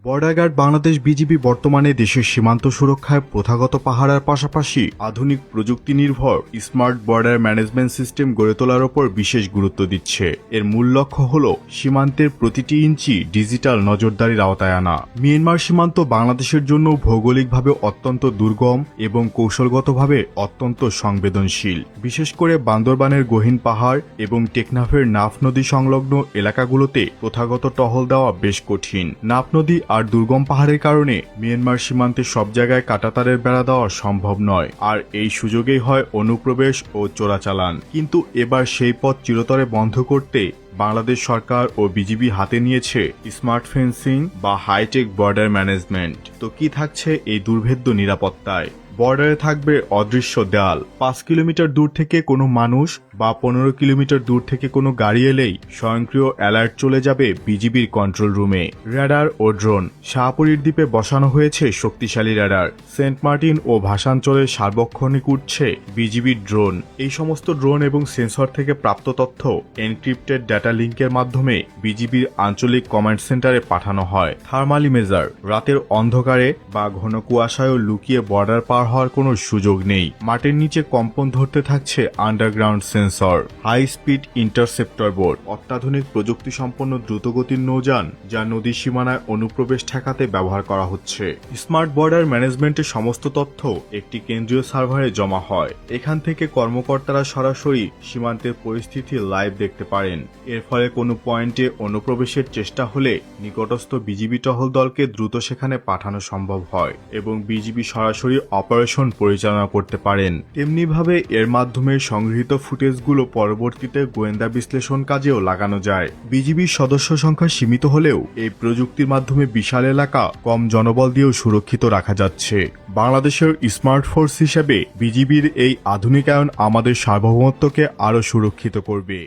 Border guard Bangladesh BGB বর্তমানে দেশের সীমান্ত সুরক্ষায় প্রথাগত পাহারার পাশাপাশি আধুনিক প্রযুক্তি নির্ভর স্মার্ট বর্ডার ম্যানেজমেন্ট সিস্টেম গড়ে তোলার ওপর বিশেষ গুরুত্ব দিচ্ছে। এর মূল লক্ষ্য হল সীমান্তের প্রতিটি ইঞ্চি ডিজিটাল নজরদারির আওতায় আনা। মিয়ানমার সীমান্ত বাংলাদেশের জন্য ভৌগোলিকভাবে অত্যন্ত দুর্গম এবং কৌশলগতভাবে অত্যন্ত সংবেদনশীল। বিশেষ করে বান্দরবানের গহীন পাহাড় এবং টেকনাফের নাফ নদী সংলগ্ন এলাকাগুলোতে প্রথাগত টহল দেওয়া বেশ কঠিন। নাফ নদী আর দুর্গম পাহাড়ের কারণে মিয়ানমার সীমান্তে সব জায়গায় কাঁটাতারের বেড়া দেওয়া সম্ভব নয়, আর এই সুযোগেই হয় অনুপ্রবেশ ও চোরাচালান। কিন্তু এবার সেই পথ চিরতরে বন্ধ করতে বাংলাদেশ সরকার ও বিজিবি হাতে নিয়েছে স্মার্ট ফেন্সিং বা হাইটেক বর্ডার ম্যানেজমেন্ট। তো কি থাকছে এই দুর্ভেদ্য নিরাপত্তায়? বর্ডারে থাকবে অদৃশ্য দেয়াল। 5 কিলোমিটার দূর থেকে কোনো মানুষ বা 15 কিলোমিটার দূর থেকে কোনো গাড়ি এলেই স্বয়ংক্রিয় অ্যালার্ট চলে যাবে বিজিবির কন্ট্রোল রুমে। র্যাডার ও ড্রোন। শাহপরীর দ্বীপে বসানো হয়েছে শক্তিশালী র্যাডার। সেন্ট মার্টিন ও ভাসানচরের সার্বক্ষণিক উঠছে বিজিবির ড্রোন। এই সমস্ত ড্রোন এবং সেন্সর থেকে প্রাপ্ত তথ্য এনক্রিপ্টেড ডেটা লিঙ্কের মাধ্যমে বিজিবির আঞ্চলিক কমান্ড সেন্টারে পাঠানো হয়। Thermal imager. রাতের অন্ধকারে বা ঘন কুয়াশায়ও লুকিয়ে বর্ডার পার হওয়ার কোনো সুযোগ নেই। মাটির নিচে কম্পন ধরতে থাকছে underground sensor. High speed interceptor boat. অত্যাধুনিক প্রযুক্তি সম্পন্ন দ্রুতগতির নৌযান যা নদী সীমানায় অনুপ্রবেশ ঠেকাতে ব্যবহার করা হচ্ছে। স্মার্ট বর্ডার ম্যানেজমেন্টের সমস্ত তথ্য একটি কেন্দ্রীয় সার্ভারে জমা হয়। এখান থেকে কর্মকর্তারা সরাসরি সীমান্তের পরিস্থিতি লাইভ দেখতে পারেন। এর ফলে কোনো পয়েন্টে অনুপ্রবেশের চেষ্টা হলে নিকটস্থ বিজিবি টহল দলকে দ্রুত সেখানে পাঠানো সম্ভব হয় এবং বিজিবি সরাসরি অপারেশন পরিচালনা করতে পারেন। তেমনিভাবে এর মাধ্যমে সংগৃহীত ফুটেজগুলো পরবর্তীতে গোয়েন্দা বিশ্লেষণ কাজেও লাগানো যায়। বিজিবির সদস্য সংখ্যা সীমিত হলেও এই প্রযুক্তির মাধ্যমে বিশাল এলাকা কম জনবল দিয়েও সুরক্ষিত রাখা যাচ্ছে। বাংলাদেশের স্মার্ট ফোর্স হিসেবে বিজিবির এই আধুনিকায়ন আমাদের সার্বভৌমত্বকে আরও সুরক্ষিত করবে।